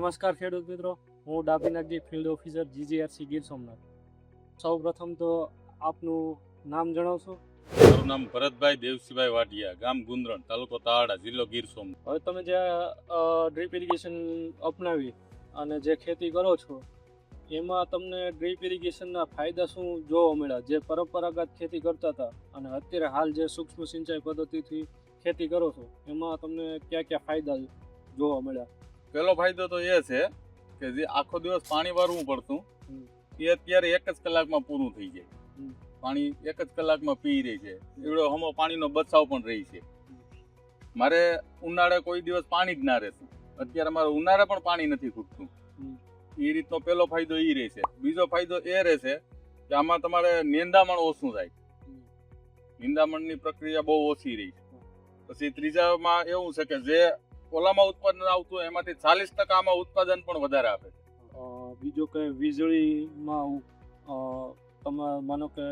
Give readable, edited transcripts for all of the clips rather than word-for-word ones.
નમસ્કાર ખેડૂત મિત્રો, હું Dabhi Nagji field officer GGRC Gir Somnath. સૌ પ્રથમ તો આપનું નામ જણાવશો. મારું નામ ભરતભાઈ દેવસીભાઈ વાટિયા, ગામ ગુંદરણ, તાલુકો તાહડા, જિલ્લો ગીર સોમનાથ. હવે તમે જે ડ્રીપ ઇરિગેશન અપનાવી અને જે ખેતી કરો છો એમાં તમને ડ્રીપ ઇરિગેશનના ફાયદા શું જોવા મળ્યા? જે પરંપરાગત ખેતી કરતા હતા અને અત્યારે હાલ જે સૂક્ષ્મ સિંચાઈ પદ્ધતિથી ખેતી કરો છો એમાં તમને કયા કયા ફાયદા જોવા મળ્યા? પહેલો ફાયદો તો એ છે કે જે આખો દિવસ પાણી વારવું પડતું એ અત્યારે એક જ કલાકમાં પૂરું થઈ જાય. પાણી એક જ કલાકમાં પી રહી છે. એવડો હમો પાણીનો બચાવ પણ રહી છે. મારે ઉનાળે કોઈ દિવસ પાણી જ ના રહેતું. અત્યારે મારે ઉનાળે પણ પાણી નથી ખૂટતું. એ રીતનો પહેલો ફાયદો એ રહેશે. બીજો ફાયદો એ રહેશે કે આમાં તમારે નિંદામણ ઓછું થાય. નિંદામણની પ્રક્રિયા બહુ ઓછી રહી છે. પછી ત્રીજામાં એવું છે કે જે ઓલામાં ઉત્પાદન આવતું એમાંથી 40% આમાં ઉત્પાદન પણ વધારે આપે છે. બીજો કે વીજળીમાં તમે માનો કે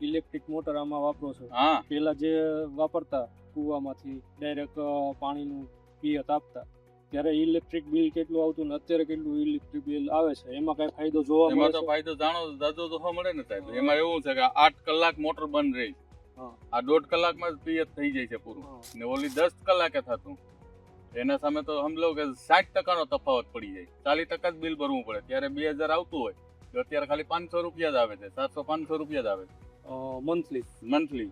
ઇલેક્ટ્રિક મોટર આમાં વાપરો છો. હા, પેલા જે વાપરતા કૂવામાંથી ડાયરેક્ટ પાણીનું પિયત આપતા ત્યારે ઇલેક્ટ્રિક બિલ કેટલું આવતું ને અત્યારે કેટલું ઇલેક્ટ્રિક બિલ આવે છે, એમાં કઈ ફાયદો જોવા મળે એમાં તો છે? ફાયદો જાણો દાદો તો મળે ને સાહેબ. એમાં એવું છે કે 8 કલાક મોટર બંધ રહી. આ 1.5 કલાકમાં જ પિયત થઈ જાય છે પૂરું. ને ઓલી 10 કલાકે થતું. એના સામે તો સમજો કે 60% નો તફાવત પડી જાય. 40% જ બિલ ભરવું પડે. ત્યારે 2000 આવતું હોય તો અત્યારે ખાલી 500 રૂપિયા જ આવે છે. 700-500 રૂપિયા જ આવે છે મંથલી.